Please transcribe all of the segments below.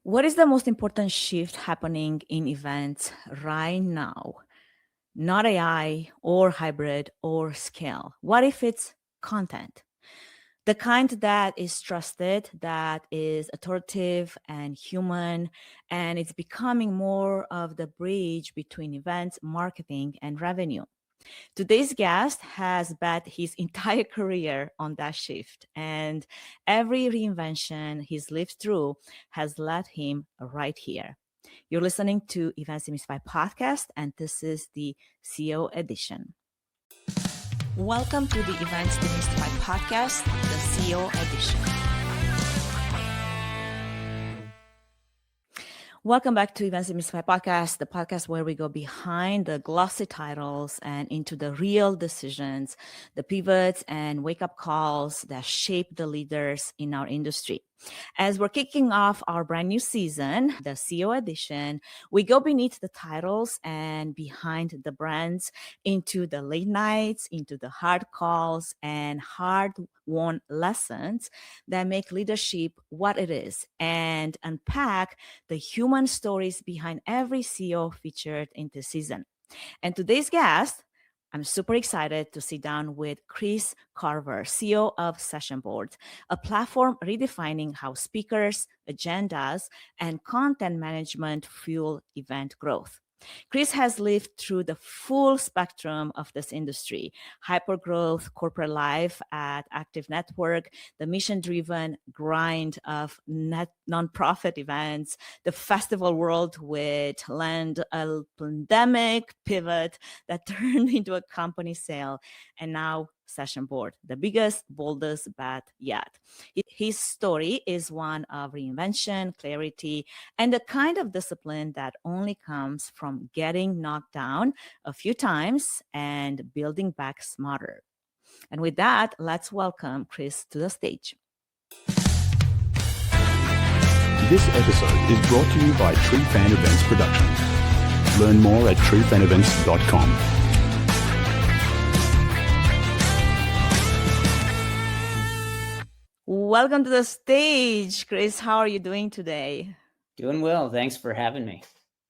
What is the most important shift happening in events right now? Not AI or hybrid or scale. What if it's content? The kind that is trusted, that is authoritative and human, and it's becoming more of the bridge between events, marketing, and revenue. Today's guest has bet his entire career on that shift, and every reinvention he's lived through has led him right here. You're listening to Events Demystified podcast, and this is the CEO edition. Welcome to the Events Demystified podcast, the CEO edition. Welcome back to Events Demystified podcast, the podcast where we go behind the glossy titles and into the real decisions, the pivots and wake-up calls that shape the leaders in our industry. As we're kicking off our brand new season, the CEO edition, we go beneath the titles and behind the brands into the late nights, into the hard calls and hard-won lessons that make leadership what it is, and unpack the human stories behind every CEO featured in this season. And today's guest, I'm super excited to sit down with Chris Carver, CEO of Session Board, a platform redefining how speakers, agendas, and content management fuel event growth. Chris has lived through the full spectrum of this industry: hypergrowth, corporate life at Active Network, the mission-driven grind of nonprofit events, the festival world with land a pandemic pivot that turned into a company sale, and now Session Board, the biggest, boldest bet yet. His story is one of reinvention, clarity, and the kind of discipline that only comes from getting knocked down a few times and building back smarter. And with that, let's welcome Chris to the stage. This episode is brought to you by True Fan Events Productions. Learn more at truefanevents.com. Welcome to the stage, Chris. How are you doing today? Doing well. Thanks for having me.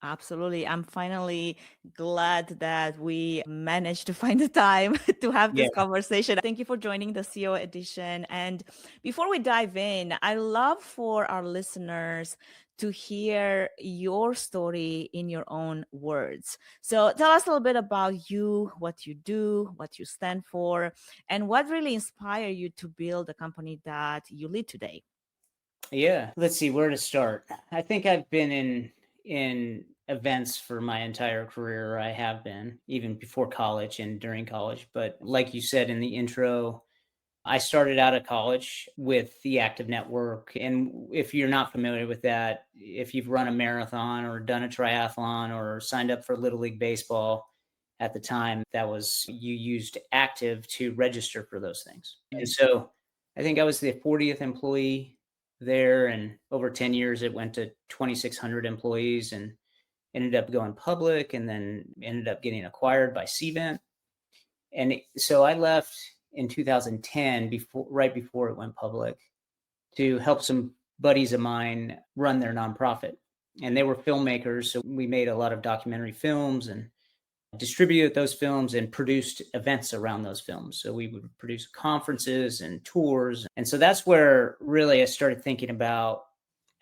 Absolutely. I'm finally glad that we managed to find the time to have this conversation. Thank you for joining the CEO edition. And before we dive in, I love for our listeners to hear your story in your own words. So tell us a little bit about you, what you do, what you stand for, and what really inspired you to build the company that you lead today. Yeah. Let's see where to start. I think I've been in events for my entire career. I have been, even before college and during college. But like you said in the intro, I started out of college with the Active Network. And if you're not familiar with that, if you've run a marathon or done a triathlon or signed up for Little League Baseball at the time, that was, you used Active to register for those things. And so I think I was the 40th employee there. And over 10 years, it went to 2,600 employees and ended up going public, and then ended up getting acquired by Cvent. And so I left in 2010, right before it went public, to help some buddies of mine run their nonprofit. And they were filmmakers. So we made a lot of documentary films and distributed those films and produced events around those films. So we would produce conferences and tours. And so that's where really I started thinking about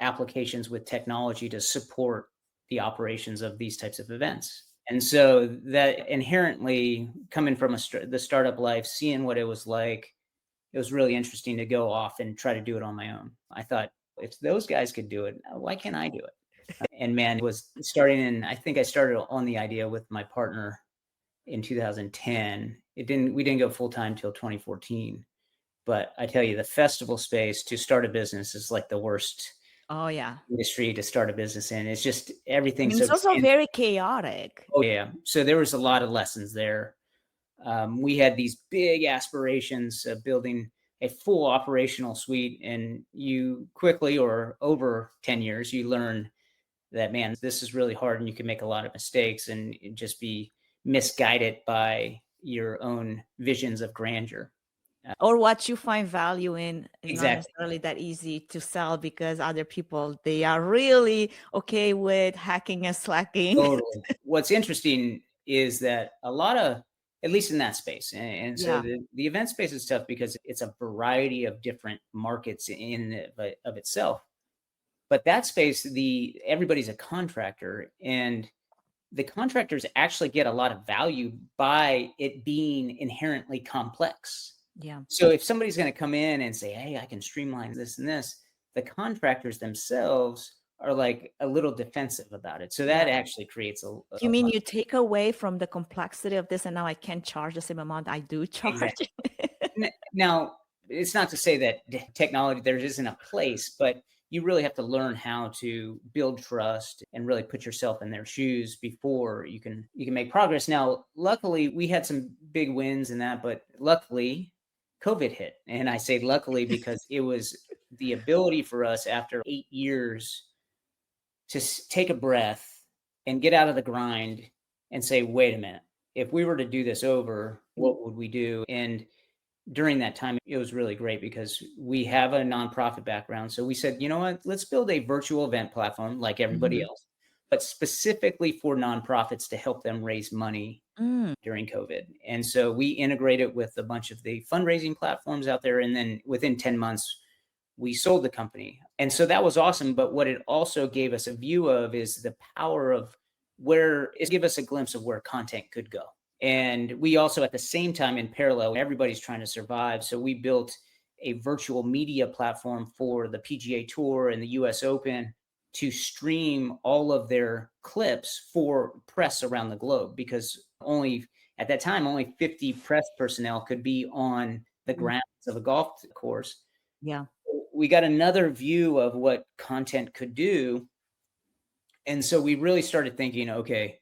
applications with technology to support the operations of these types of events. And so that inherently, coming from the startup life, seeing what it was like, it was really interesting to go off and try to do it on my own. I thought, if those guys could do it, why can't I do it? And man, it was starting in, I think I started on the idea with my partner in 2010. We didn't go full time till 2014. But I tell you, the festival space to start a business is like the worst industry to start a business in. It's just everything. It's also very chaotic. Oh yeah. So there was a lot of lessons there. We had these big aspirations of building a full operational suite, and you quickly, or over 10 years, you learn that, man, this is really hard and you can make a lot of mistakes and just be misguided by your own visions of grandeur. Or what you find value in is not Exactly. necessarily that easy to sell, because other people, they are really okay with hacking and slacking. Totally. What's interesting is that a lot of, at least in that space, and so Yeah. the event space is tough because it's a variety of different markets of itself. But that space, everybody's a contractor, and the contractors actually get a lot of value by it being inherently complex. Yeah. So if somebody's going to come in and say, "Hey, I can streamline this and this," the contractors themselves are like a little defensive about it. So that Yeah. actually creates a You mean you take away from the complexity of this, and now I can't charge the same amount I do charge? exactly. Now, it's not to say that technology there isn't a place, but you really have to learn how to build trust and really put yourself in their shoes before you can make progress. Now, luckily, we had some big wins in that, but luckily, COVID hit, and I say luckily because it was the ability for us after 8 years to take a breath and get out of the grind and say, wait a minute, if we were to do this over, what would we do? And during that time, it was really great because we have a nonprofit background. So we said, you know what, let's build a virtual event platform like everybody Mhm. else, but specifically for nonprofits to help them raise money Mm. during COVID. And so we integrated with a bunch of the fundraising platforms out there. And then within 10 months, we sold the company. And so that was awesome. But what it also gave us a view of is the power of where it gave us a glimpse of where content could go. And we also, at the same time, in parallel, everybody's trying to survive. So we built a virtual media platform for the PGA Tour and the US Open to stream all of their clips for press around the globe, because only at that time, only 50 press personnel could be on the Mm. grounds of a golf course. Yeah. We got another view of what content could do. And so we really started thinking, okay,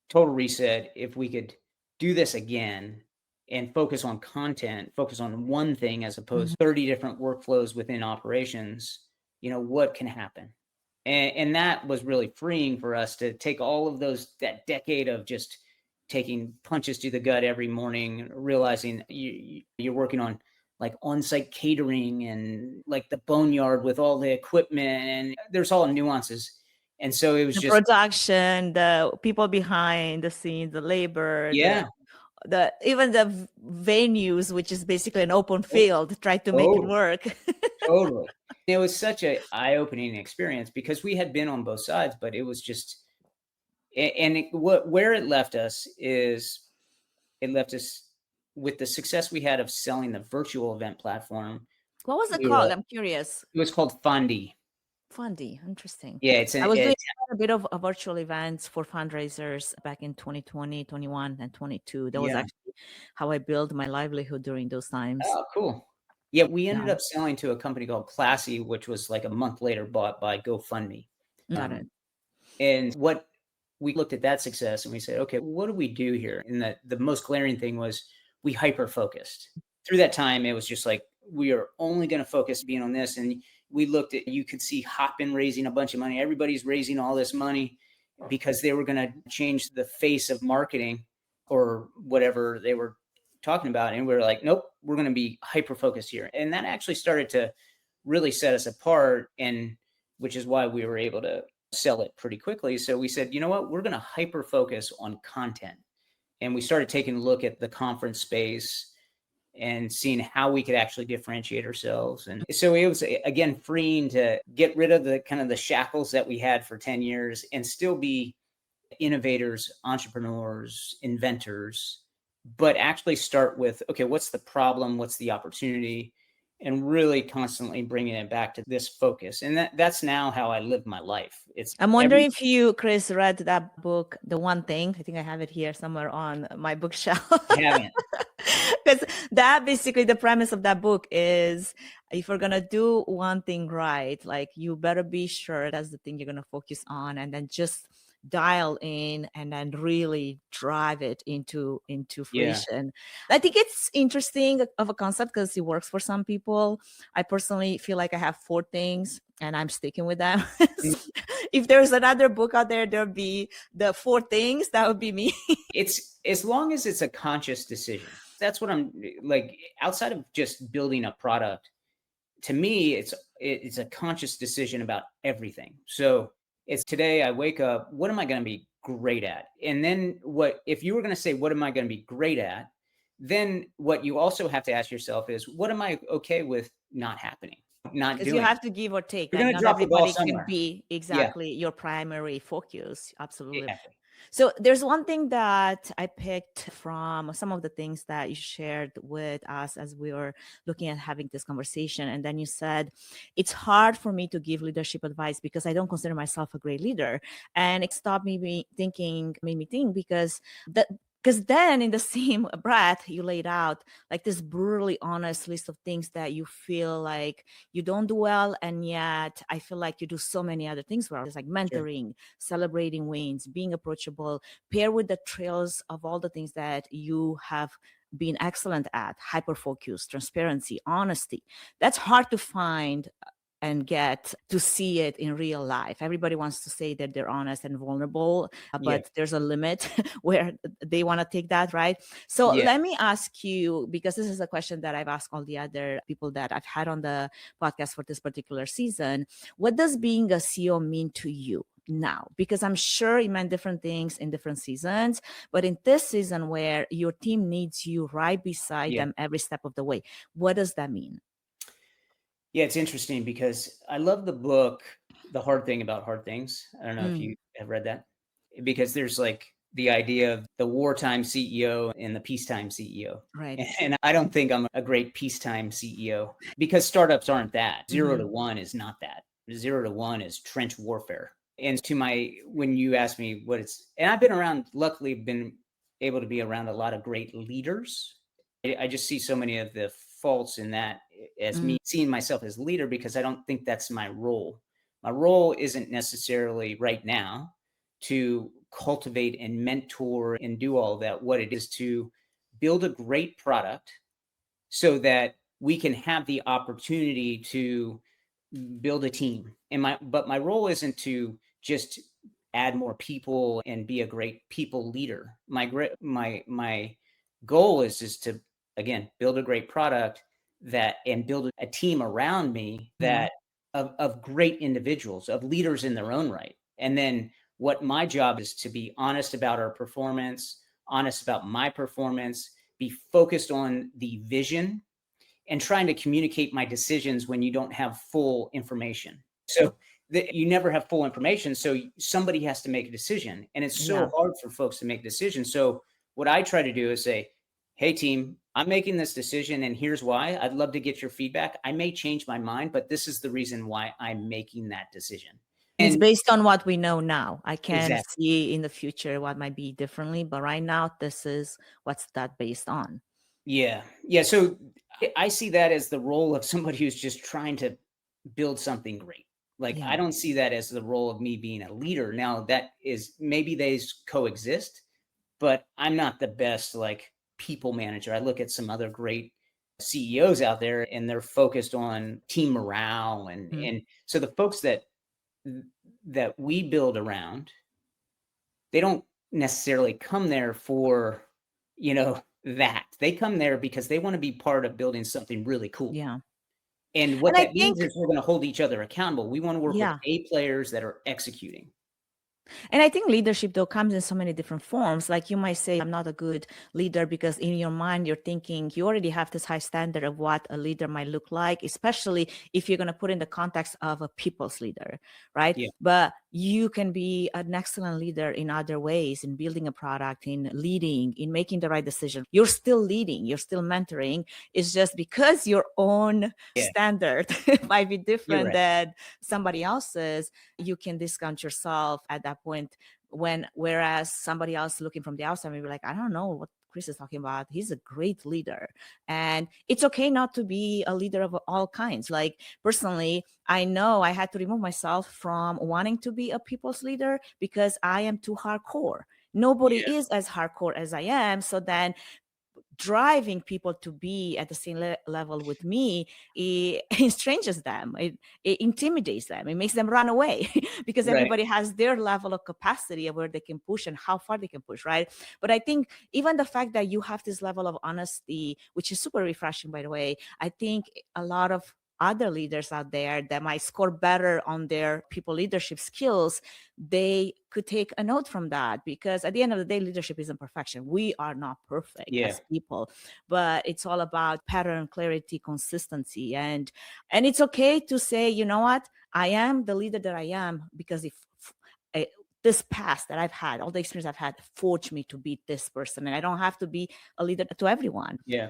total reset, if we could do this again and focus on content, focus on one thing as opposed Mhm. to 30 different workflows within operations, what can happen? And that was really freeing for us to take all of that decade of just taking punches to the gut every morning, realizing you're working on like on-site catering and like the boneyard with all the equipment, and there's all nuances. And so it was The just, production, the people behind the scenes, the labor, yeah, the even the venues, which is basically an open field, try to make it totally. work. Totally. It was such a eye-opening experience because we had been on both sides, but it was just, and where it left us is it left us with the success we had of selling the virtual event platform. What was it We were called? like, I'm curious. it was called Fundy. Fundy, interesting. Yeah, I was doing quite a bit of virtual events for fundraisers back in 2020, 21, and 22. That was yeah. actually how I built my livelihood during those times. Oh, cool. Yeah, we Yeah, ended up selling to a company called Classy, which was like a month later bought by GoFundMe. got it. And what we looked at that success and we said, okay, what do we do here? And the most glaring thing was we hyper focused. Through that time, it was just like, we are only going to focus being on this. And we looked at, you could see Hopin raising a bunch of money. Everybody's raising all this money because they were going to change the face of marketing or whatever they were talking about. And we were like, nope, we're going to be hyper focused here. And that actually started to really set us apart, and which is why we were able to sell it pretty quickly. So we said, you know what, we're going to hyper focus on content. And we started taking a look at the conference space and seeing how we could actually differentiate ourselves. And so it was, again, freeing to get rid of the kind of the shackles that we had for 10 years and still be innovators, entrepreneurs, inventors, but actually start with, okay, what's the problem? What's the opportunity? And really constantly bringing it back to this focus. And that's now how I live my life. It's I'm wondering if you, Chris, read that book, The One Thing. I think I have it here somewhere on my bookshelf. I haven't. Because that basically the premise of that book is, if you're gonna do one thing right, like you better be sure that's the thing you're gonna focus on, and then just dial in and then really drive it into Yeah. fruition. I think it's interesting of a concept because it works for some people. I personally feel like I have 4 things and I'm sticking with them. So if there's another book out there, there'll be the 4 things. That would be me. It's as long as it's a conscious decision. that's what I'm like, outside of just building a product. To me, it's a conscious decision about everything. So it's today I wake up, what am I going to be great at? And then if you were going to say, what am I going to be great at? Then what you also have to ask yourself is, what am I okay with not happening, not Because you doing? have to give or take. You're Like going to not drop the ball everybody can somewhere. be Yeah, exactly your primary focus. Absolutely. exactly. So there's one thing that I picked from some of the things that you shared with us as we were looking at having this conversation. And then you said, it's hard for me to give leadership advice because I don't consider myself a great leader. And it stopped me made me think because then in the same breath you laid out like this brutally honest list of things that you feel like you don't do well, and yet I feel like you do so many other things well. It's like mentoring, Sure. celebrating wins, being approachable, pair with the trails of all the things that you have been excellent at: hyper focus, transparency, honesty. That's hard to find and get to see it in real life. Everybody wants to say that they're honest and vulnerable, Yeah. but there's a limit where they want to take that, right? So Yeah. let me ask you, because this is a question that I've asked all the other people that I've had on the podcast for this particular season. What does being a CEO mean to you now? Because I'm sure it meant different things in different seasons, but in this season where your team needs you right beside Yeah. them every step of the way, what does that mean? Yeah, it's interesting because I love the book, The Hard Thing About Hard Things. I don't know if you have read that, because there's like the idea of the wartime CEO and the peacetime CEO. Right. And I don't think I'm a great peacetime CEO, because startups aren't that. 0 to 1 is not that. 0 to 1 is trench warfare. And when you ask me and I've been around, luckily been able to be around a lot of great leaders. I just see so many of the faults in that as me seeing myself as leader, because I don't think that's my role. My role isn't necessarily right now to cultivate and mentor and do all of that. What it is to build a great product so that we can have the opportunity to build a team. But my role isn't to just add more people and be a great people leader. My goal is just to, again, build a great product and build a team around me that of great individuals, of leaders in their own right. And then what my job is to be honest about our performance, honest about my performance, be focused on the vision, and trying to communicate my decisions when you don't have full information. So you never have full information. So somebody has to make a decision, and it's so hard for folks to make a decision. So what I try to do is say, hey team, I'm making this decision and here's why. I'd love to get your feedback. I may change my mind, but this is the reason why I'm making that decision. It's based on what we know now. I can Exactly. see in the future what might be differently, but right now, this is what's that based on. Yeah. Yeah. So I see that as the role of somebody who's just trying to build something great. Like, I don't see that as the role of me being a leader. Now, that is, maybe they coexist, but I'm not the best like people manager. I look at some other great CEOs out there, and they're focused on team morale, and so the folks that we build around, they don't necessarily come there for, that. They come there because they want to be part of building something really cool. Yeah. And what And I that means think, is we're going to hold each other accountable. We want to work with yeah. A players that are executing. And I think leadership, though, comes in so many different forms. Like you might say, I'm not a good leader because in your mind, you're thinking you already have this high standard of what a leader might look like, especially if you're going to put in the context of a people's leader, right? Yeah. But you can be an excellent leader in other ways, in building a product, in leading, in making the right decision. You're still leading, you're still mentoring. It's just because your own standard might be different than somebody else's, you can discount yourself at that point, whereas somebody else looking from the outside may be like, I don't know what Chris is talking about. He's a great leader. And it's okay not to be a leader of all kinds. Like personally, I know I had to remove myself from wanting to be a people's leader because I am too hardcore. Nobody is as hardcore as I am. So then driving people to be at the same level with me, it estranges them. It intimidates them. It makes them run away because Right. everybody has their level of capacity of where they can push and how far they can push, right? But I think even the fact that you have this level of honesty, which is super refreshing, by the way, I think a lot of other leaders out there that might score better on their people leadership skills, they could take a note from that, because at the end of the day, leadership isn't perfection. We are not perfect Yeah. as people, but it's all about pattern, clarity, consistency. And it's okay to say, you know what, I am the leader that I am because if this past that I've had, all the experience I've had, forged me to be this person, and I don't have to be a leader to everyone. Yeah.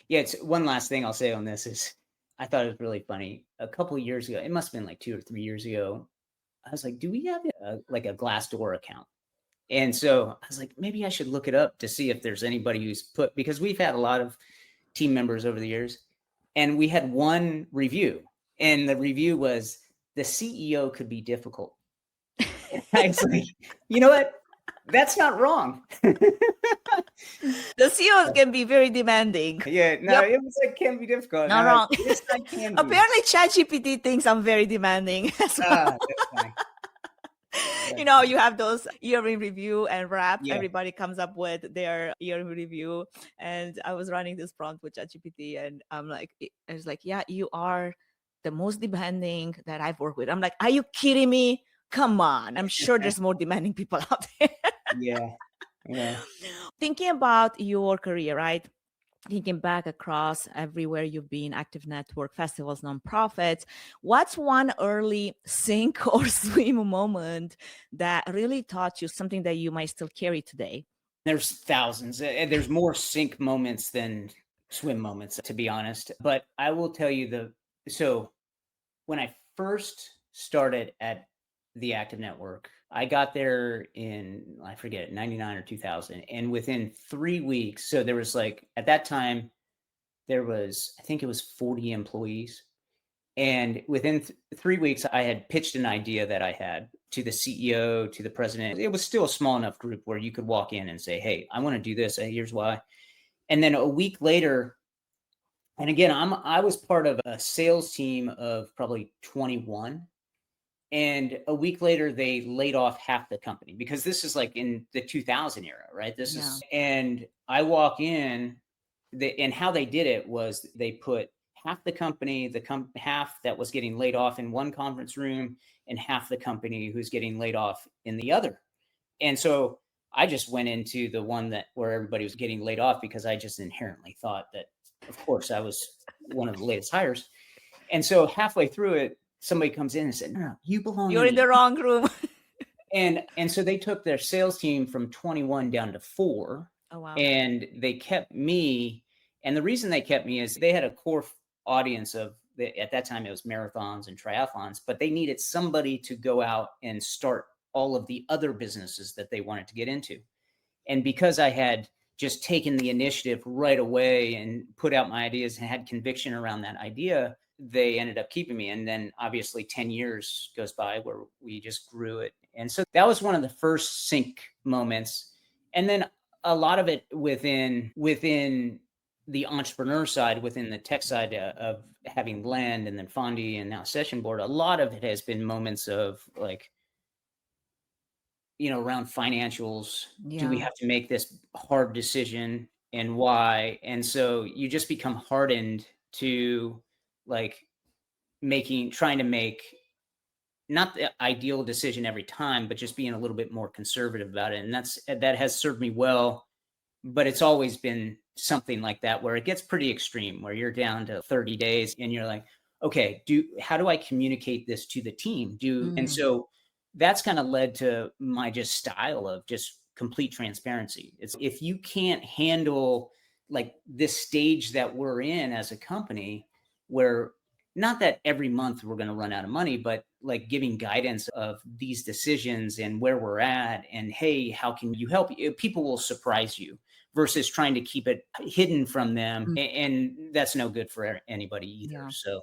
It's one last thing I'll say on this is I thought it was really funny. A couple of years ago, it must have been like 2 or 3 years ago, I was like, do we have like a Glassdoor account? And so I was like, maybe I should look it up to see if there's anybody who's because we've had a lot of team members over the years, and we had one review, and the review was, the CEO could be difficult. I was like, you know what? That's not wrong. The CEOs can be very demanding. Yeah, no, It was like, can be difficult. Not wrong. Yes, I can be. Apparently, ChatGPT thinks I'm very demanding as well. That's funny. Yeah. You have those year-in review and wraps. Yeah. Everybody comes up with their year-in review. And I was running this prompt with ChatGPT, and I was like, yeah, you are the most demanding that I've worked with. I'm like, are you kidding me? Come on. I'm sure there's more demanding people out there. Yeah. Thinking about your career, right? Thinking back across everywhere you've been, active network, festivals, nonprofits, what's one early sink or swim moment that really taught you something that you might still carry today? There's thousands. There's more sink moments than swim moments, to be honest. But I will tell you so when I first started at the Active Network, I got there in, I forget, 99 or 2000. And within 3 weeks, so there was like, at that time, there was, I think it was 40 employees. And within 3 weeks, I had pitched an idea that I had to the CEO, to the president. It was still a small enough group where you could walk in and say, hey, I want to do this. Here's why. And then a week later, and again, I was part of a sales team of probably 21. And a week later, they laid off half the company, because this is like in the 2000 era, right? And I walk in, and how they did it was they put half the company, half that was getting laid off in one conference room, and half the company who's getting laid off in the other. And so I just went into the one where everybody was getting laid off, because I just inherently thought that, of course, I was one of the latest hires. And so halfway through it, somebody comes in and said, no, you belong. You're in the wrong room. And so they took their sales team from 21 down to 4. Oh, wow. And they kept me. And the reason they kept me is they had a core audience at that time, it was marathons and triathlons, but they needed somebody to go out and start all of the other businesses that they wanted to get into. And because I had just taken the initiative right away and put out my ideas and had conviction around that idea, they ended up keeping me. And then obviously 10 years goes by where we just grew it. And so that was one of the first sync moments. And then a lot of it within the entrepreneur side, within the tech side of having Blend and then Fondi and now Session Board, a lot of it has been moments of like, around financials. Yeah. Do we have to make this hard decision, and why? And so you just become hardened to like trying to make not the ideal decision every time, but just being a little bit more conservative about it. And that has served me well, but it's always been something like that where it gets pretty extreme, where you're down to 30 days and you're like, okay, how do I communicate this to the team? And so that's kind of led to my just style of just complete transparency. It's if you can't handle like this stage that we're in as a company, where not that every month we're going to run out of money, but like giving guidance of these decisions and where we're at, and hey, how can you help? People will surprise you versus trying to keep it hidden from them. And that's no good for anybody either. Yeah. So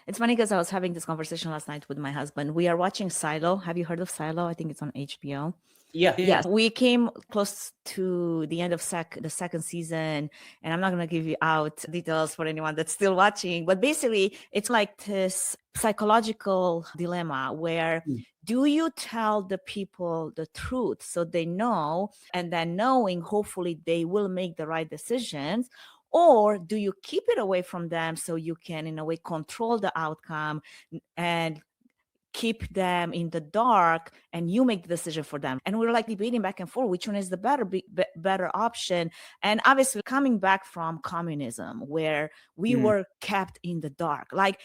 it's funny because I was having this conversation last night with my husband. We are watching Silo. Have you heard of Silo? I think it's on HBO. Yeah. Yes, we came close to the end of the second season, and I'm not going to give you out details for anyone that's still watching, but basically it's like this psychological dilemma where do you tell the people the truth so they know, and then knowing hopefully they will make the right decisions, or do you keep it away from them so you can in a way control the outcome and keep them in the dark and you make the decision for them? And we're like debating back and forth which one is the better option. And obviously coming back from communism where we were kept in the dark, like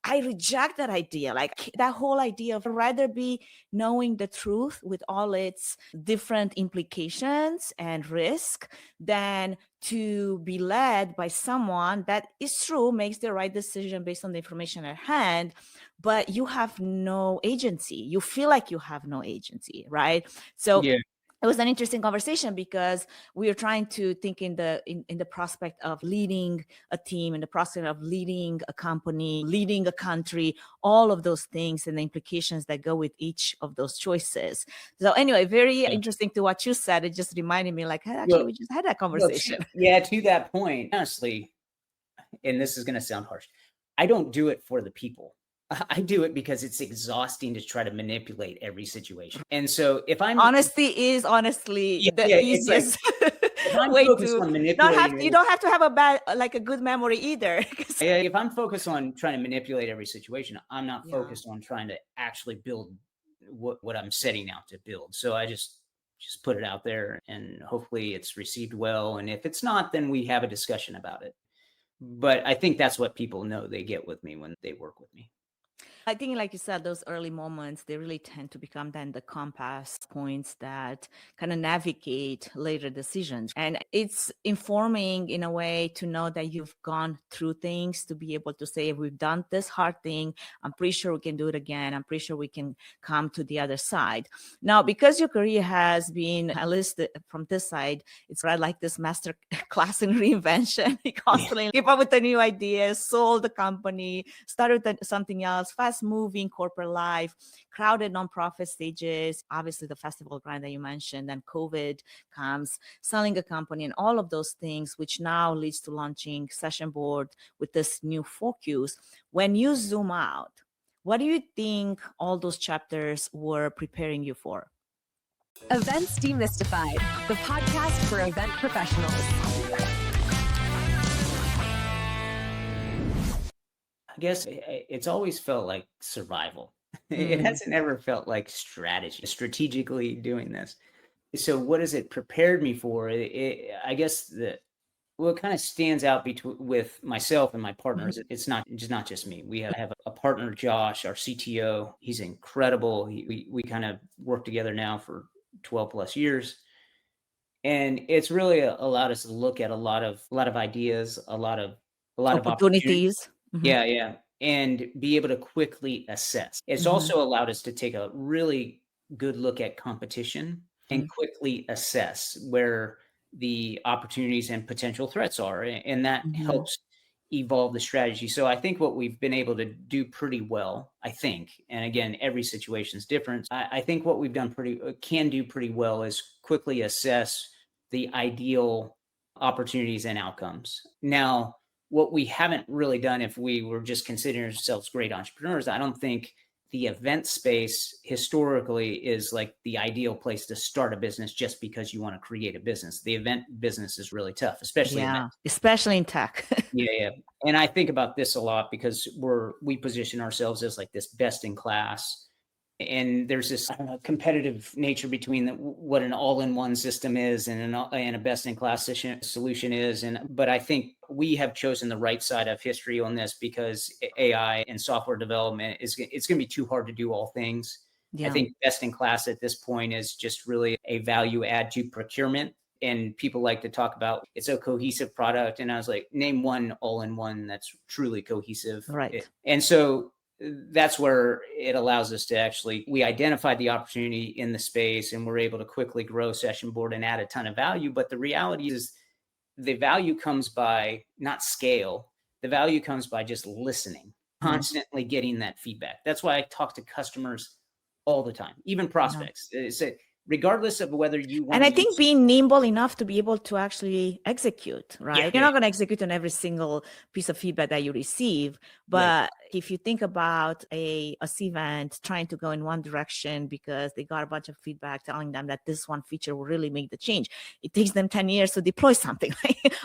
I reject that idea. Like that whole idea of rather be knowing the truth with all its different implications and risk than to be led by someone that is true, makes the right decision based on the information at hand, but you have no agency. You feel like you have no agency, right? So it was an interesting conversation because we were trying to think in the prospect of leading a team, in the prospect of leading a company, leading a country, all of those things and the implications that go with each of those choices. So anyway, very interesting to what you said. It just reminded me like, hey, actually, we just had that conversation. To that point, honestly, and this is going to sound harsh, I don't do it for the people. I do it because it's exhausting to try to manipulate every situation. And so if I'm honesty is honestly the easiest way to you don't have to have a good memory either. If I'm focused on trying to manipulate every situation, I'm not focused on trying to actually build what I'm setting out to build. So I just put it out there and hopefully it's received well. And if it's not, then we have a discussion about it. But I think that's what people know they get with me when they work with me. I think, like you said, those early moments, they really tend to become then the compass points that kind of navigate later decisions. And it's informing in a way to know that you've gone through things, to be able to say, we've done this hard thing. I'm pretty sure we can do it again. I'm pretty sure we can come to the other side. Now, because your career has been, at least from this side, it's right like this master class in reinvention. You constantly keep up with the new ideas, sold the company, started something else, fast moving corporate life, crowded nonprofit stages, obviously the festival grind that you mentioned, then COVID comes, selling a company and all of those things, which now leads to launching Session Board with this new focus. When you zoom out, what do you think all those chapters were preparing you for? Events Demystified, the podcast for event professionals. I guess it's always felt like survival. It hasn't ever felt like strategically doing this. So what has it prepared me for? I guess what kind of stands out with myself and my partners, it's not just me. We have a partner, Josh, our CTO. He's incredible. We kind of work together now for 12 plus years. And it's really allowed us to look at a lot of ideas, a lot of opportunities. Yeah. And be able to quickly assess. It's also allowed us to take a really good look at competition and quickly assess where the opportunities and potential threats are. And that helps evolve the strategy. So I think what we've been able to do pretty well, I think, and again, every situation is different. I think what we've done can do pretty well is quickly assess the ideal opportunities and outcomes. Now, what we haven't really done, if we were just considering ourselves great entrepreneurs, I don't think the event space historically is like the ideal place to start a business just because you want to create a business. The event business is really tough, especially in tech. Yeah. And I think about this a lot because we position ourselves as like this best in class. And there's this competitive nature between what an all-in-one system is and a best-in-class solution is. But I think we have chosen the right side of history on this because AI and software development it's going to be too hard to do all things. Yeah. I think best-in-class at this point is just really a value add to procurement. And people like to talk about it's a cohesive product. And I was like, name one all-in-one that's truly cohesive. Right. And so that's where it allows us to we identified the opportunity in the space and we're able to quickly grow Session Board and add a ton of value. But the reality is the value comes by not scale. The value comes by just listening, constantly getting that feedback. That's why I talk to customers all the time, even prospects. regardless of whether you want And to I think use. being nimble enough to be able to actually execute, right? Yeah, You're not going to execute on every single piece of feedback that you receive. right. But if you think about a event trying to go in one direction because they got a bunch of feedback telling them that this one feature will really make the change, it takes them 10 years to deploy something.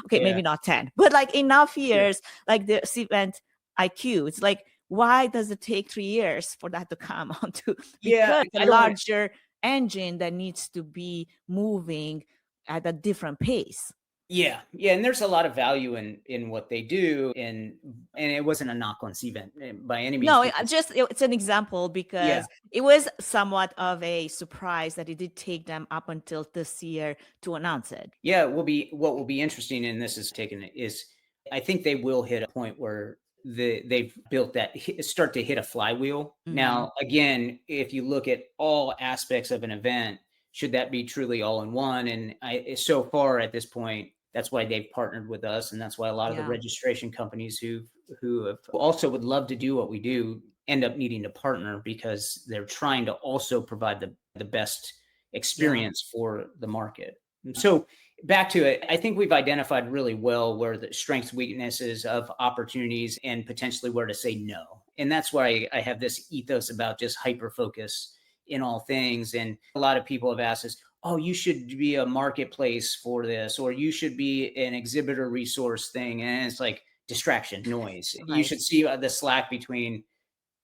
Okay, Yeah. maybe not 10, but like enough Sure. years, like the event IQ. It's like, why does it take 3 years for that to come onto? Yeah, Because I a don't want larger engine that needs to be moving at a different pace. Yeah, yeah, and there's a lot of value in what they do, and it wasn't a knock on Cvent by any means. No, Because, it's an example yeah, because it was somewhat of a surprise that it did take them up until this year to announce it. yeah, what will be interesting, and this is taken is, I think they will hit a point where they've built that start to hit a flywheel. Now, again, if you look at all aspects of an event, should that be truly all in one? And so far at this point, that's why they've partnered with us, and that's why a lot of the Yeah. registration companies who have also would love to do what we do end up needing to partner because they're trying to also provide the best experience for the market. So back to it, I think we've identified really well where the strengths, weaknesses of opportunities and potentially where to say no. And that's why I have this ethos about just hyper focus in all things. And a lot of people have asked us, oh, you should be a marketplace for this, or you should be an exhibitor resource thing. And it's like distraction, noise. You Right. should see the Slack between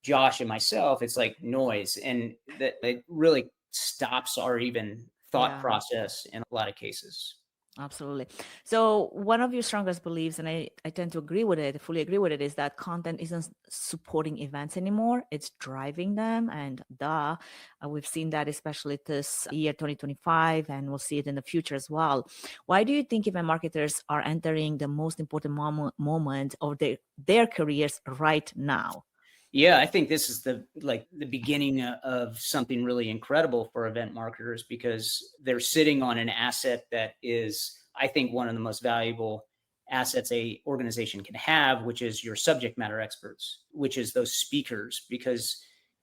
Josh and myself. It's like noise. And that it really stops our even thought Yeah. process in a lot of cases. Absolutely. So one of your strongest beliefs, and I tend to agree with it, fully agree with it, is that content isn't supporting events anymore. It's driving them. And we've seen that especially this year, 2025, and we'll see it in the future as well. Why do you think event marketers are entering the most important moment of their careers right now? Yeah, I think this is the beginning of something really incredible for event marketers because they're sitting on an asset that is, I think, one of the most valuable assets a organization can have, which is your subject matter experts, which is those speakers. Because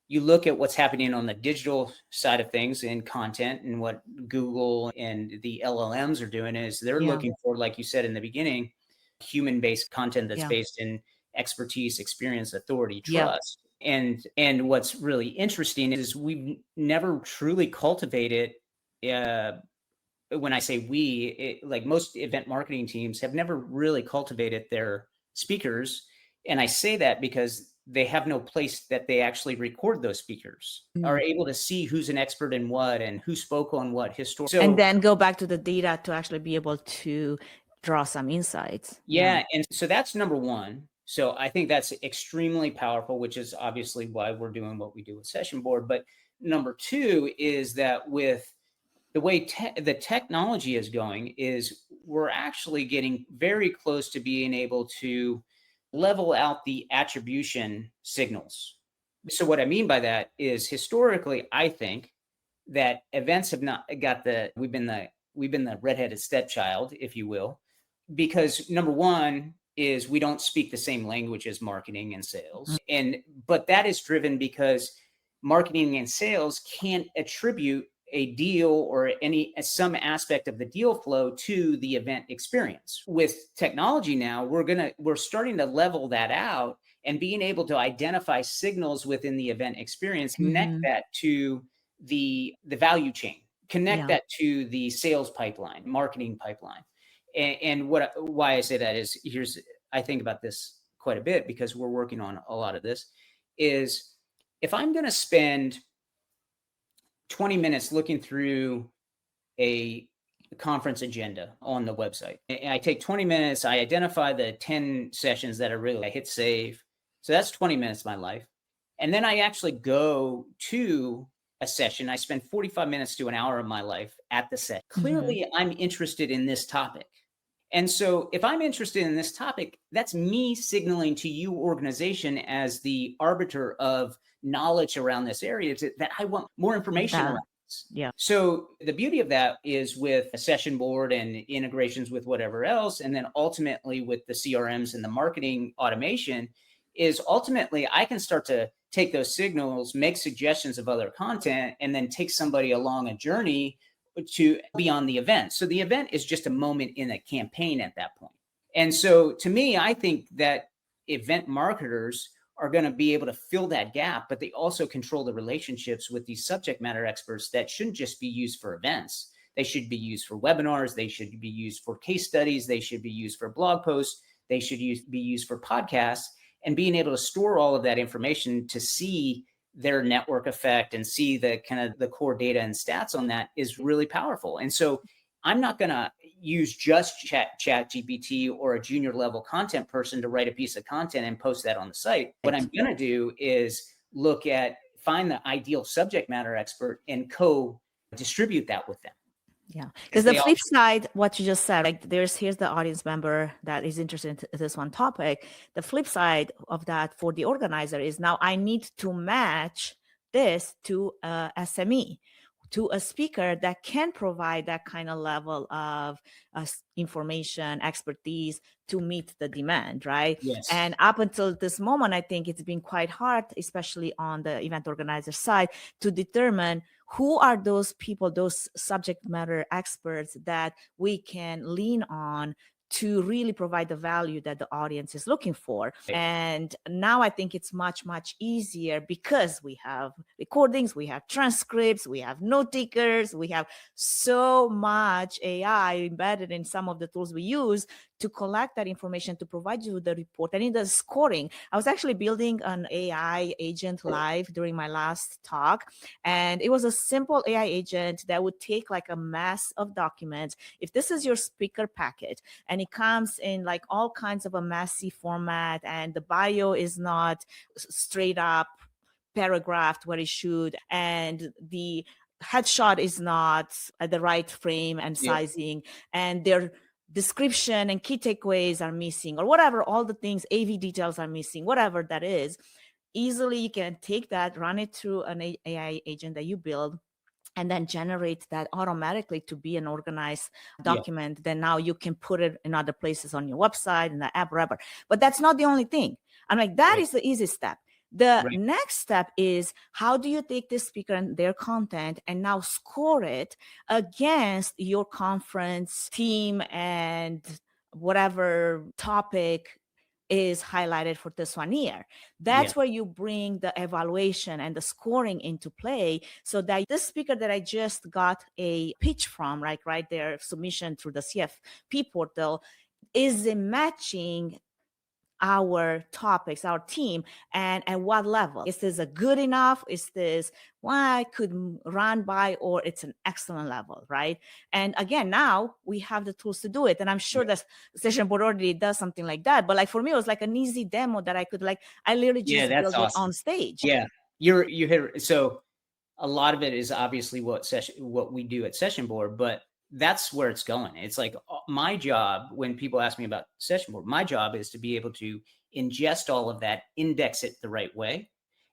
you look at what's happening on the digital side of things in content, and what Google and the LLMs are doing is they're Yeah. looking for, like you said in the beginning, human-based content that's Yeah. based in expertise, experience, authority, Yeah. trust. And what's really interesting is we've never truly cultivated, when I say we, like most event marketing teams have never really cultivated their speakers. And I say that because they have no place that they actually record those speakers, are able to see who's an expert in what and who spoke on what historically. And then go back to the data to actually be able to draw some insights. Yeah. And so that's number one. So I think that's extremely powerful, which is obviously why we're doing what we do with Session Board. But number two is that with the way the technology is going, is we're actually getting very close to being able to level out the attribution signals. So what I mean by that is historically, I think that events have not got we've been the redheaded stepchild, if you will, because number one is we don't speak the same language as marketing and sales. But that is driven because marketing and sales can't attribute a deal or some aspect of the deal flow to the event experience. With technology now, we're starting to level that out and being able to identify signals within the event experience, connect that to the value chain, connect that to the sales pipeline, marketing pipeline. And why I say that is, I think about this quite a bit because we're working on a lot of this, is if I'm going to spend 20 minutes looking through a conference agenda on the website, and I take 20 minutes, I identify the 10 sessions that I hit save. So that's 20 minutes of my life. And then I actually go to a session. I spend 45 minutes to an hour of my life at the set. Clearly, I'm interested in this topic. And so if I'm interested in this topic, that's me signaling to you, organization, as the arbiter of knowledge around this area, that I want more information around this. Yeah. So the beauty of that is with a session board and integrations with whatever else, and then ultimately with the CRMs and the marketing automation, is ultimately I can start to take those signals, make suggestions of other content, and then take somebody along a journey to beyond the event. So the event is just a moment in a campaign at that point. And so to me, I think that event marketers are going to be able to fill that gap, but they also control the relationships with these subject matter experts that shouldn't just be used for events. They should be used for webinars. They should be used for case studies. They should be used for blog posts. They should be used for podcasts. And being able to store all of that information to see their network effect and see the kind of the core data and stats on that is really powerful. And so I'm not going to use just chat GPT or a junior level content person to write a piece of content and post that on the site. What I'm going to do is find the ideal subject matter expert and co-distribute that with them. Yeah, because the flip side, what you just said, like here's the audience member that is interested in this one topic. The flip side of that for the organizer is now I need to match this to a SME, to a speaker that can provide that kind of level of information, expertise to meet the demand, right? Yes. And up until this moment, I think it's been quite hard, especially on the event organizer side, to determine who are those people, those subject matter experts that we can lean on to really provide the value that the audience is looking for. And now I think it's much, much easier because we have recordings, we have transcripts, we have note takers, we have so much AI embedded in some of the tools we use to collect that information, to provide you the report and in the scoring. I was actually building an AI agent live during my last talk, and it was a simple AI agent that would take like a mass of documents. If this is your speaker packet and it comes in like all kinds of a messy format and the bio is not straight up paragraphed where it should, and the headshot is not at the right frame and sizing, and their description and key takeaways are missing, or whatever, all the things, AV details are missing, whatever that is, easily you can take that, run it through an AI agent that you build, and then generate that automatically to be an organized document. Then now you can put it in other places on your website, in the app, wherever. But that's not the only thing. I'm like, that is the easy step. The next step is, how do you take this speaker and their content and now score it against your conference theme and whatever topic is highlighted for this 1 year. That's where you bring the evaluation and the scoring into play, so that this speaker that I just got a pitch from, right there, submission through the CFP portal, is matching our topics, our team, and at what level. Is this a good enough? Is this I could run by, or it's an excellent level, right? And again, now we have the tools to do it. And I'm sure that Session Board already does something like that. But like for me, it was like an easy demo that I could I literally just build it on stage. Yeah, you hit. So a lot of it is obviously what we do at Session Board, but that's where it's going. It's like my job, when people ask me about Session Board, my job is to be able to ingest all of that, index it the right way,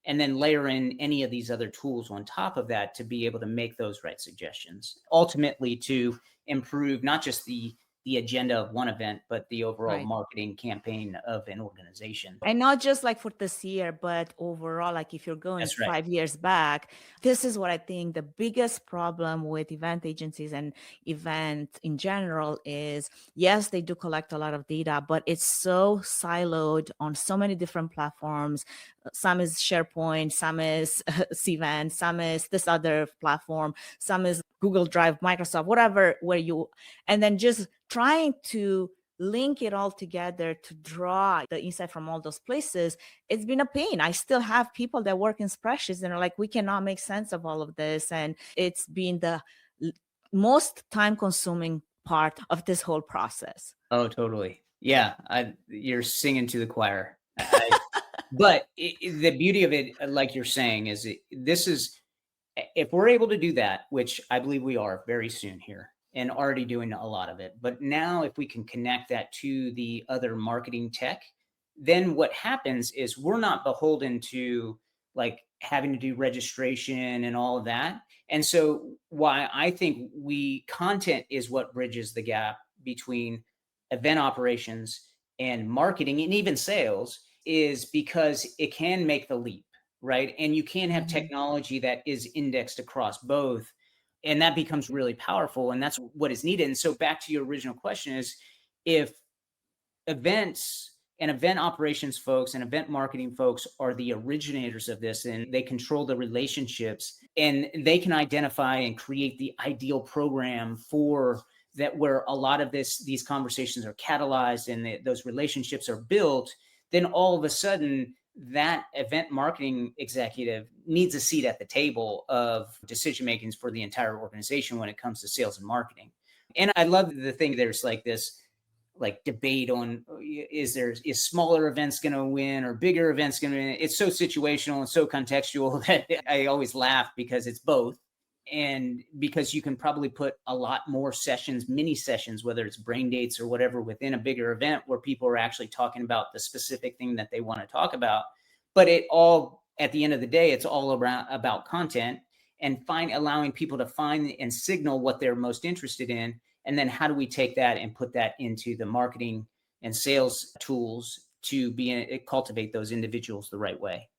and then layer in any of these other tools on top of that to be able to make those right suggestions, ultimately to improve not just the agenda of one event, but the overall marketing campaign of an organization. And not just like for this year, but overall, like if you're going 5 years back, this is what I think the biggest problem with event agencies and event in general is, yes, they do collect a lot of data, but it's so siloed on so many different platforms. Some is SharePoint, some is Cvent, some is this other platform, some is Google Drive, Microsoft, whatever, and then just trying to link it all together to draw the insight from all those places. It's been a pain. I still have people that work in spreadsheets and are like, we cannot make sense of all of this. And it's been the most time consuming part of this whole process. Oh, totally. Yeah. You're singing to the choir. But the beauty of it, like you're saying, is if we're able to do that, which I believe we are very soon here, and already doing a lot of it. But now if we can connect that to the other marketing tech, then what happens is we're not beholden to like having to do registration and all of that. And so why I think content is what bridges the gap between event operations and marketing and even sales, is because it can make the leap, right? And you can have technology that is indexed across both. And that becomes really powerful. And that's what is needed. And so back to your original question is, if events and event operations folks and event marketing folks are the originators of this, and they control the relationships, and they can identify and create the ideal program for that, where a lot of these conversations are catalyzed and those relationships are built, then all of a sudden that event marketing executive needs a seat at the table of decision makings for the entire organization when it comes to sales and marketing. And I love the thing, there's like this like debate on is smaller events going to win or bigger events going to win. It's so situational and so contextual that I always laugh, because it's both. And because you can probably put a lot more sessions, mini sessions, whether it's brain dates or whatever, within a bigger event where people are actually talking about the specific thing that they want to talk about. But it all, at the end of the day, it's all about content and allowing people to find and signal what they're most interested in. And then how do we take that and put that into the marketing and sales tools to cultivate those individuals the right way?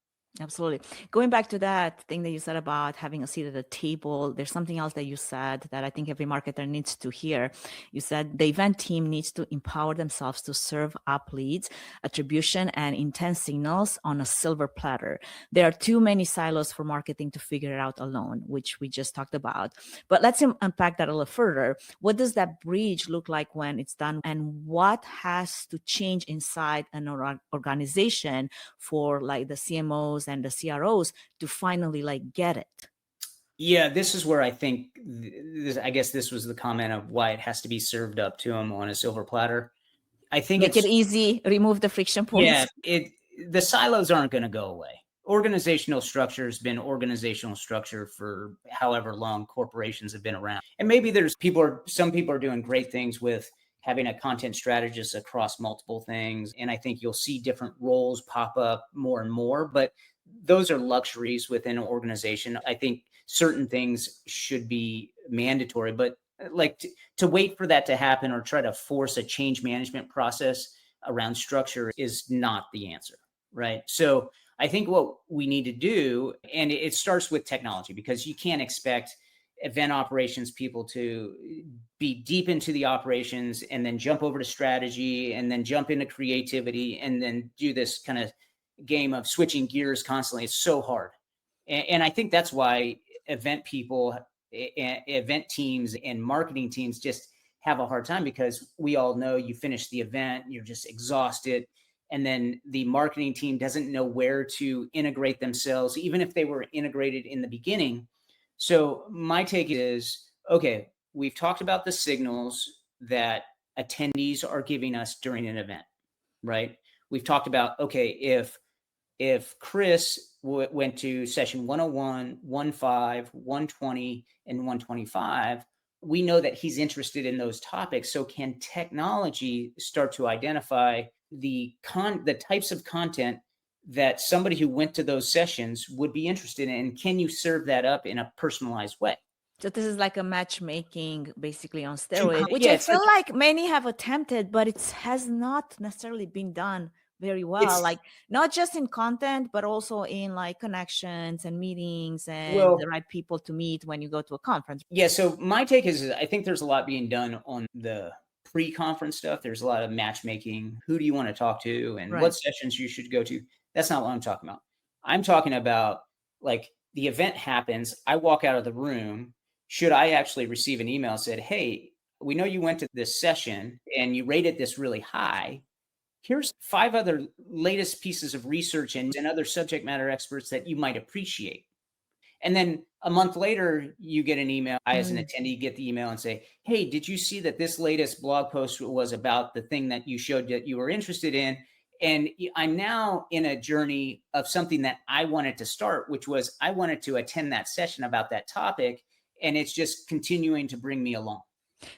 Absolutely. Going back to that thing that you said about having a seat at the table, there's something else that you said that I think every marketer needs to hear. You said the event team needs to empower themselves to serve up leads, attribution, and intent signals on a silver platter. There are too many silos for marketing to figure it out alone, which we just talked about. But let's unpack that a little further. What does that bridge look like when it's done? And what has to change inside an organization for like the CMOs and the CROs to finally like get it? Yeah, this is where I think I guess this was the comment of why it has to be served up to them on a silver platter. I think Make it easy, remove the friction points. Yeah, the silos aren't going to go away. Organizational structure has been organizational structure for however long corporations have been around. And maybe some people are doing great things with having a content strategist across multiple things. And I think you'll see different roles pop up more and more, but those are luxuries within an organization. I think certain things should be mandatory, but like to wait for that to happen or try to force a change management process around structure is not the answer, right? So I think what we need to do, and it starts with technology, because you can't expect event operations people to be deep into the operations and then jump over to strategy and then jump into creativity and then do this kind of game of switching gears constantly. It's so hard. And I think that's why event people, event teams and marketing teams just have a hard time, because we all know you finish the event, you're just exhausted. And then the marketing team doesn't know where to integrate themselves, even if they were integrated in the beginning. So my take is, okay, we've talked about the signals that attendees are giving us during an event, right? We've talked about, okay, if Chris went to session 101, 15, 120, and 125, we know that he's interested in those topics. So can technology start to identify the types of content that somebody who went to those sessions would be interested in? And can you serve that up in a personalized way? So this is like a matchmaking basically on steroids, which I feel like many have attempted, but it has not necessarily been done very well, like not just in content, but also in like connections and meetings and the right people to meet when you go to a conference. Yeah. So my take is I think there's a lot being done on the pre-conference stuff. There's a lot of matchmaking. Who do you want to talk to and what sessions you should go to? That's not what I'm talking about. I'm talking about like the event happens. I walk out of the room. Should I actually receive an email that said, hey, we know you went to this session and you rated this really high. Here's 5 other latest pieces of research and other subject matter experts that you might appreciate. And then a month later, you get an email. I, as an attendee, get the email and say, hey, did you see that this latest blog post was about the thing that you showed that you were interested in? And I'm now in a journey of something that I wanted to start, which was I wanted to attend that session about that topic. And it's just continuing to bring me along.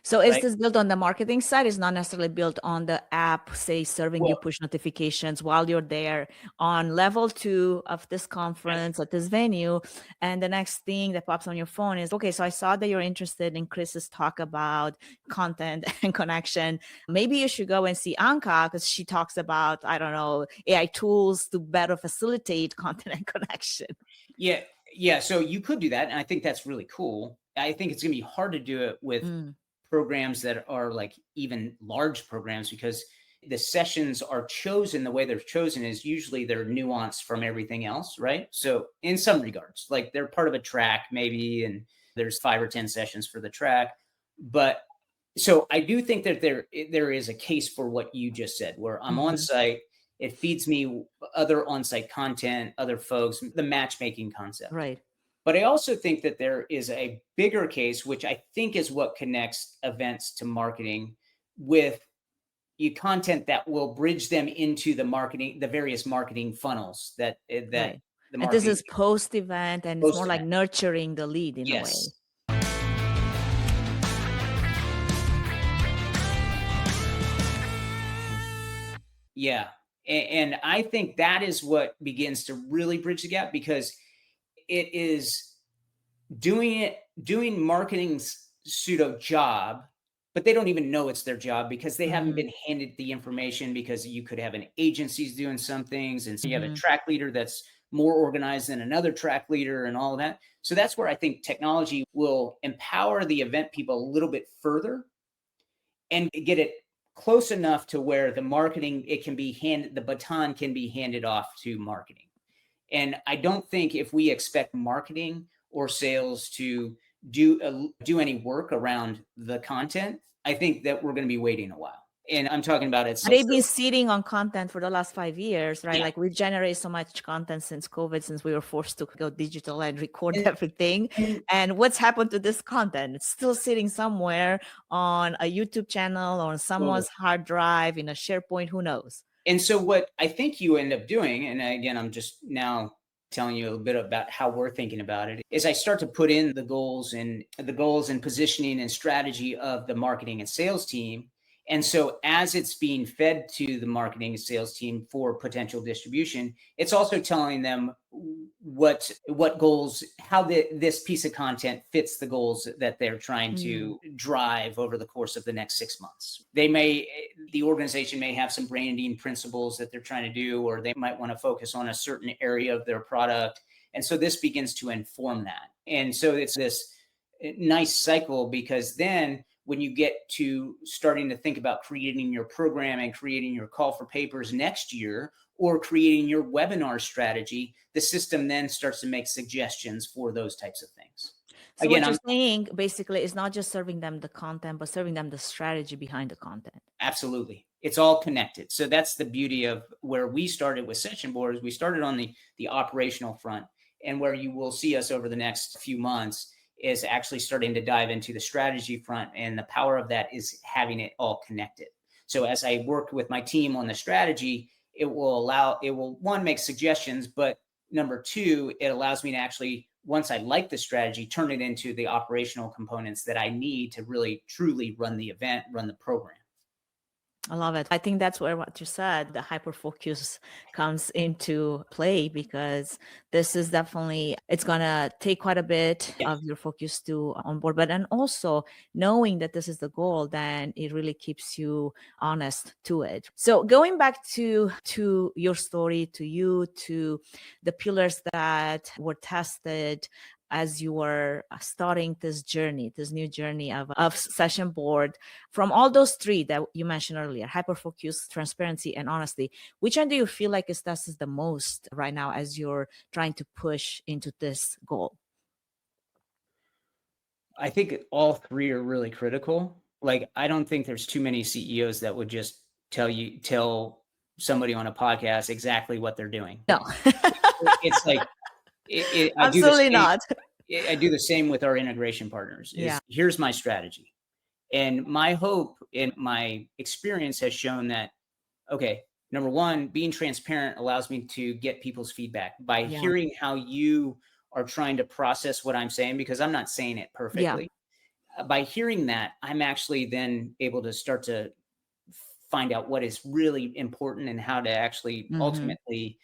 So is right? this built on the marketing side? It's not necessarily built on the app, say, serving you Well, push notifications while you're there on level 2 of this conference at this venue. And the next thing that pops on your phone is, okay, so I saw that you're interested in Chris's talk about content and connection. Maybe you should go and see Anka because she talks about, I don't know, AI tools to better facilitate content and connection. yeah, yeah. So you could do that. And I think that's really cool. I think it's going to be hard to do it with programs that are like even large programs, because the sessions are chosen, the way they're chosen is usually they're nuanced from everything else, right? So in some regards, like they're part of a track maybe, and there's 5 or 10 sessions for the track. But so I do think that there is a case for what you just said, where I'm on site, it feeds me other on-site content, other folks, the matchmaking concept. Right. But I also think that there is a bigger case, which I think is what connects events to marketing, with content that will bridge them into the marketing, the various marketing funnels that Right. the And this marketing is post-event, and it's more like post-event. nurturing the lead in a way. Yes. Yeah. And I think that is what begins to really bridge the gap, because it is doing marketing's pseudo job, but they don't even know it's their job because they haven't been handed the information, because you could have an agency's doing some things, and so you have a track leader that's more organized than another track leader and all of that. So that's where I think technology will empower the event people a little bit further and get it close enough to where the marketing, the baton can be handed off to marketing. And I don't think if we expect marketing or sales to do any work around the content, I think that we're going to be waiting a while. And I'm talking about it. They've been sitting on content for the last 5 years, right? Yeah. Like we generate so much content since COVID, since we were forced to go digital and record everything. And what's happened to this content? It's still sitting somewhere on a YouTube channel or on someone's hard drive in a SharePoint, who knows? And so what I think you end up doing, and again, I'm just now telling you a little bit about how we're thinking about it, is I start to put in the goals and positioning and strategy of the marketing and sales team. And so as it's being fed to the marketing and sales team for potential distribution, it's also telling them what goals, how this piece of content fits the goals that they're trying to drive over the course of the next 6 months. The organization may have some branding principles that they're trying to do, or they might want to focus on a certain area of their product. And so this begins to inform that. And so it's this nice cycle, because then when you get to starting to think about creating your program and creating your call for papers next year, or creating your webinar strategy, the system then starts to make suggestions for those types of things. So again, what you're saying basically is not just serving them the content, but serving them the strategy behind the content. Absolutely. It's all connected. So that's the beauty of where we started with Session Boards. We started on the operational front, and where you will see us over the next few months is actually starting to dive into the strategy front. And the power of that is having it all connected. So as I work with my team on the strategy, it will one, make suggestions, but number two, it allows me to actually, once I like the strategy, turn it into the operational components that I need to really truly run the event, run the program. I love it. I think that's where what you said, the hyperfocus comes into play, because this is definitely, it's going to take quite a bit of your focus to onboard, but then also knowing that this is the goal, then it really keeps you honest to it. So going back to your story, to the pillars that were tested as you were starting this new journey of Session Board, from all those 3 that you mentioned earlier, hyperfocus, transparency, and honesty, which one do you feel like is the most right now as you're trying to push into this goal? I think all 3 are really critical. Like, I don't think there's too many CEOs that would just tell somebody on a podcast exactly what they're doing. No. It's like, absolutely not. I do the same with our integration partners. Here's my strategy. And my hope and my experience has shown that, okay, number one, being transparent allows me to get people's feedback by hearing how you are trying to process what I'm saying, because I'm not saying it perfectly. by hearing that, I'm actually then able to start to find out what is really important and how to actually ultimately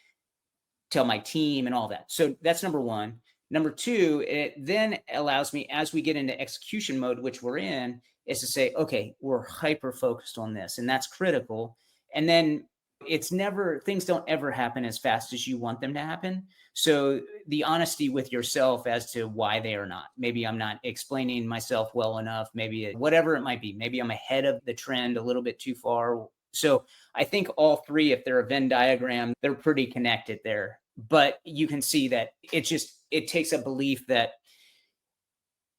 tell my team and all that. So that's number one. Number two, it then allows me, as we get into execution mode, which we're in, is to say, okay, we're hyper focused on this, and that's critical. And then things don't ever happen as fast as you want them to happen. So the honesty with yourself as to why they are not. Maybe I'm not explaining myself well enough, maybe whatever it might be. Maybe I'm ahead of the trend a little bit too far. So I think all three, if they're a Venn diagram, they're pretty connected there. But you can see that it takes a belief that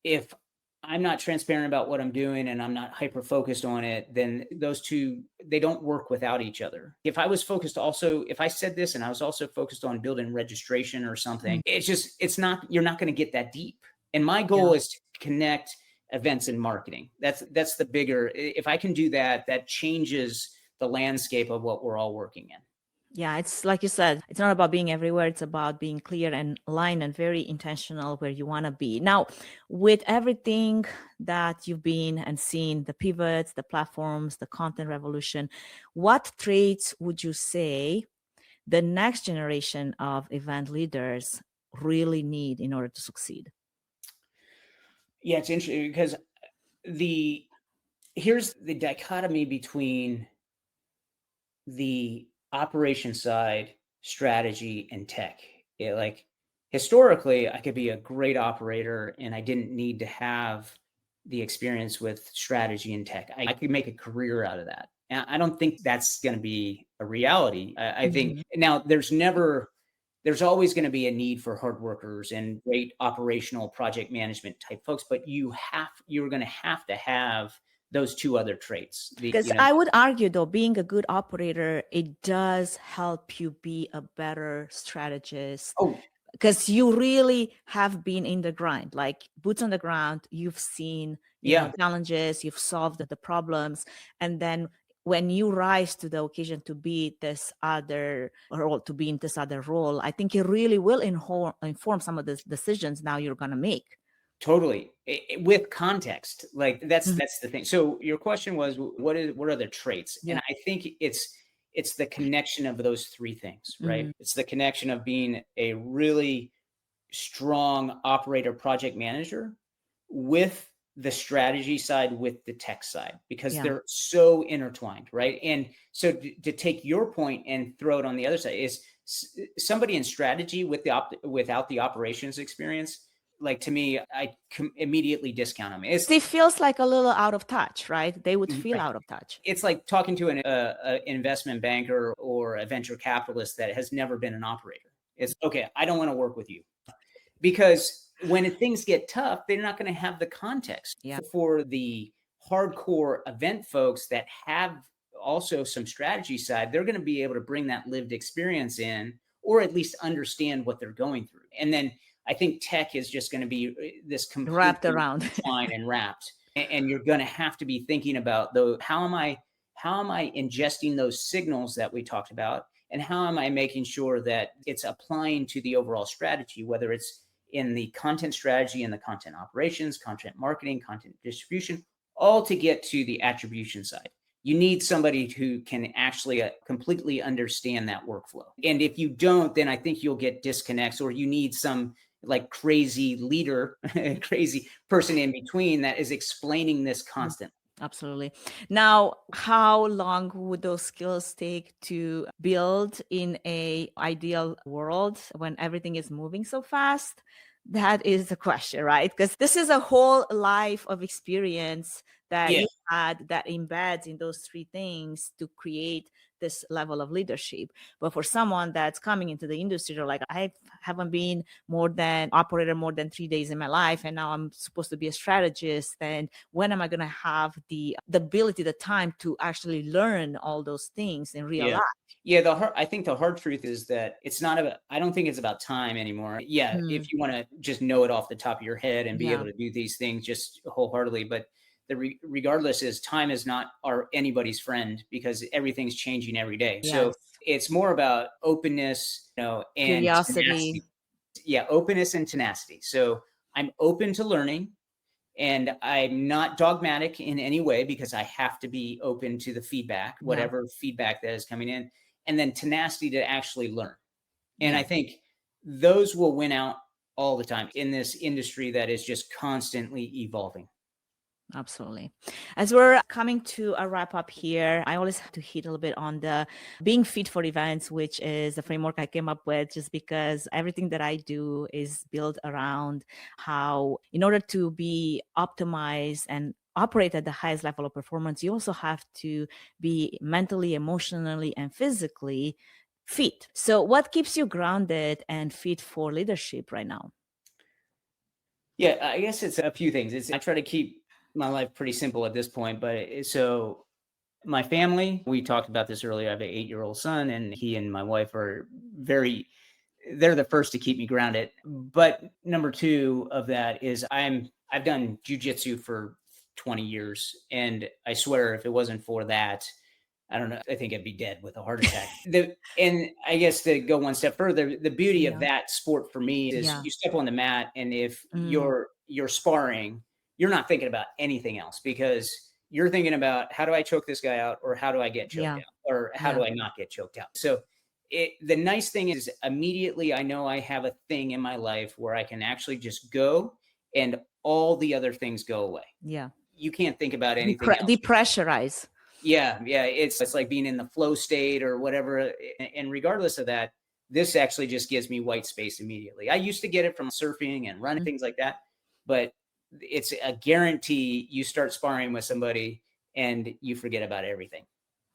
if I'm not transparent about what I'm doing and I'm not hyper focused on it, then those two, they don't work without each other. If I said this and I was also focused on building registration or something, you're not going to get that deep. And my goal is to connect events and marketing. That's the bigger, if I can do that, that changes the landscape of what we're all working in. Yeah, it's like you said, it's not about being everywhere. It's about being clear and aligned and very intentional where you want to be. Now, with everything that you've been and seen, the pivots, the platforms, the content revolution, what traits would you say the next generation of event leaders really need in order to succeed? Yeah, it's interesting because here's the dichotomy between the operation side, strategy, and tech. Like historically, I could be a great operator and I didn't need to have the experience with strategy and tech. I could make a career out of that. And I don't think that's going to be a reality. I think now there's always going to be a need for hard workers and great operational project management type folks, but you're going to have those two other traits. Because I would argue, though, being a good operator, it does help you be a better strategist. Oh, because you really have been in the grind, like boots on the ground. You've seen challenges, you've solved the problems, and then when you rise to the occasion to be this other role, to be in this other role, I think it really will inform some of the decisions now you're going to make. Totally. With context, like that's the thing. So your question was, what are the traits? And I think it's the connection of those three things, right? It's the connection of being a really strong operator, project manager with the strategy side, with the tech side, because they're so intertwined, right? And so to take your point and throw it on the other side, is somebody in strategy without the operations experience. Like, to me, I immediately discount them. It feels like a little out of touch, right? They would feel out of touch. It's like talking to an investment banker or a venture capitalist that has never been an operator. It's okay, I don't want to work with you. Because when things get tough, they're not going to have the context. For the hardcore event folks that have also some strategy side, they're going to be able to bring that lived experience in, or at least understand what they're going through. And then I think tech is just going to be this completely wrapped around and wrapped. And you're going to have to be thinking about how am I ingesting those signals that we talked about, and how am I making sure that it's applying to the overall strategy, whether it's in the content strategy and the content operations, content marketing, content distribution, all to get to the attribution side. You need somebody who can actually completely understand that workflow. And if you don't, then I think you'll get disconnects, or you need some like crazy leader, crazy person in between that is explaining this constantly. Absolutely. Now, how long would those skills take to build in a ideal world when everything is moving so fast? That is the question, right? Because this is a whole life of experience that you had that embeds in those three things to create this level of leadership. But for someone that's coming into the industry, they're like, I haven't been operator more than 3 days in my life, and now I'm supposed to be a strategist. And when am I going to have the ability, the time to actually learn all those things in real life? Yeah, I think the hard truth is that I don't think it's about time anymore. If you want to just know it off the top of your head and be able to do these things just wholeheartedly, but regardless is time is not anybody's friend, because everything's changing every day. So it's more about openness, and curiosity. Tenacity. Openness and tenacity. So I'm open to learning. And I'm not dogmatic in any way because I have to be open to the feedback, whatever feedback that is coming in, and then tenacity to actually learn. And I think those will win out all the time in this industry that is just constantly evolving. Absolutely. As we're coming to a wrap up here, I always have to hit a little bit on the being fit for events, which is the framework I came up with just because everything that I do is built around how, in order to be optimized and operate at the highest level of performance, you also have to be mentally, emotionally, and physically fit. So what keeps you grounded and fit for leadership right now? Yeah, I guess it's a few things. I try to keep my life pretty simple at this point, but so my family, we talked about this earlier. I have an 8-year-old son, and he and my wife are they're the first to keep me grounded. But number two of that is I've done jujitsu for 20 years. And I swear if it wasn't for that, I don't know, I think I'd be dead with a heart attack. And I guess to go one step further, the beauty of that sport for me is you step on the mat, and if you're sparring, you're not thinking about anything else because you're thinking about how do I choke this guy out, or how do I get choked out, or how do I not get choked out? So the nice thing is immediately I know I have a thing in my life where I can actually just go and all the other things go away. Yeah. You can't think about anything else. Depressurize. Yeah. It's like being in the flow state or whatever. And regardless of that, this actually just gives me white space immediately. I used to get it from surfing and running, things like that, but it's a guarantee you start sparring with somebody and you forget about everything.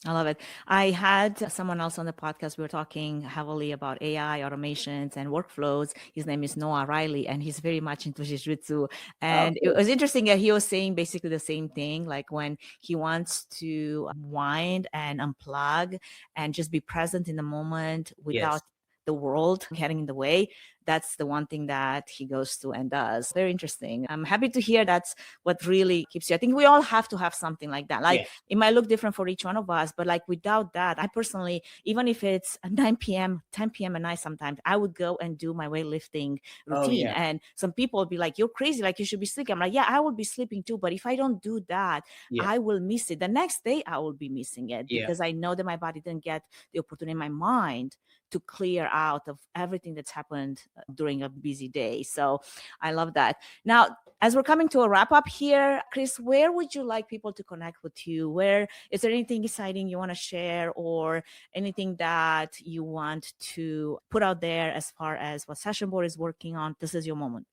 I love it. I had someone else on the podcast. We were talking heavily about AI, automations, and workflows. His name is Noah Riley, and he's very much into jiu-jitsu. And it was interesting that he was saying basically the same thing, like when he wants to wind and unplug and just be present in the moment without the world getting in the way. That's the one thing that he goes to and does. Very interesting. I'm happy to hear that's what really keeps you. I think we all have to have something like that. Like it might look different for each one of us, but like without that, I personally, even if it's 9 p.m., 10 p.m. at night, sometimes I would go and do my weightlifting routine. And some people would be like, you're crazy. Like you should be sleeping. I'm like, yeah, I will be sleeping too. But if I don't do that, I will miss it. The next day I will be missing it because I know that my body didn't get the opportunity in my mind to clear out of everything that's happened during a busy day. So I love that. Now, as we're coming to a wrap up here, Chris, where would you like people to connect with you? Where is there anything exciting you want to share or anything that you want to put out there as far as what Session Board is working on? This is your moment.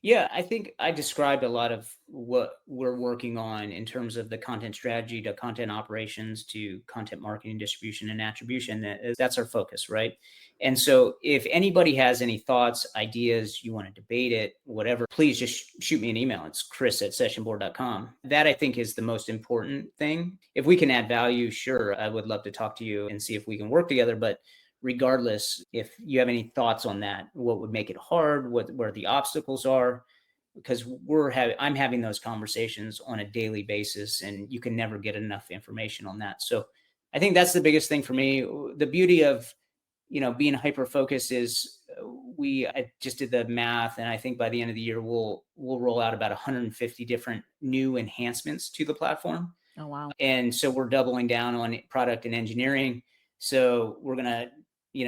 Yeah, I think I described a lot of what we're working on in terms of the content strategy to content operations to content marketing, distribution, and attribution. That's our focus, right? And so if anybody has any thoughts, ideas, you want to debate it, whatever, please just shoot me an email. It's chris@sessionboard.com. That I think is the most important thing. If we can add value, sure, I would love to talk to you and see if we can work together. But regardless, if you have any thoughts on that, what would make it hard, where the obstacles are, because I'm having those conversations on a daily basis, and you can never get enough information on that. So I think that's the biggest thing for me. The beauty of, being hyper-focused is I just did the math, and I think by the end of the year, we'll roll out about 150 different new enhancements to the platform. Oh, wow. And so we're doubling down on product and engineering. So we're going to,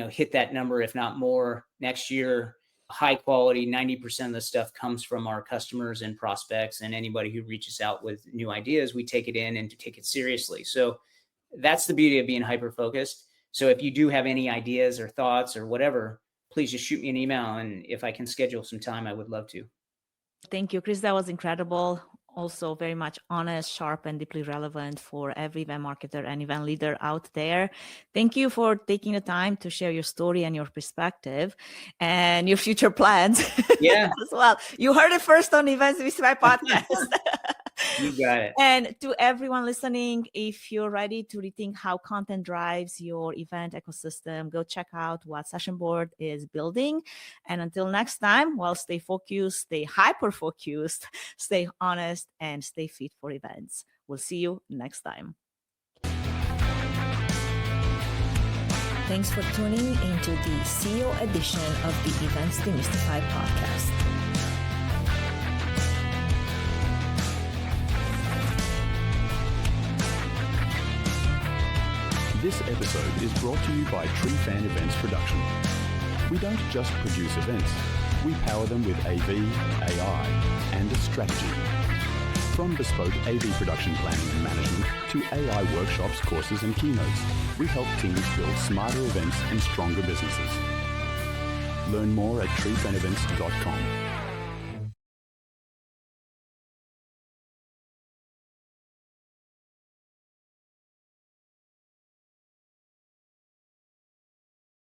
hit that number, if not more, next year. High quality, 90% of the stuff comes from our customers and prospects, and anybody who reaches out with new ideas, we take it in and take it seriously. So that's the beauty of being hyper-focused. So if you do have any ideas or thoughts or whatever, please just shoot me an email. And if I can schedule some time, I would love to. Thank you, Chris. That was incredible. Also very much honest, sharp, and deeply relevant for every event marketer and event leader out there. Thank you for taking the time to share your story and your perspective and your future plans. Yeah. As well. You heard it first on Events Demystified podcast. You got it. And to everyone listening, if you're ready to rethink how content drives your event ecosystem, go check out what Session Board is building. And until next time, stay focused, stay hyper-focused, stay honest, and stay fit for events. We'll see you next time. Thanks for tuning into the CEO edition of the Events Demystified podcast. This episode is brought to you by Tree Fan Events Production. We don't just produce events, we power them with AV, AI, and a strategy. From bespoke AV production planning and management to AI workshops, courses, and keynotes, we help teams build smarter events and stronger businesses. Learn more at treefanevents.com.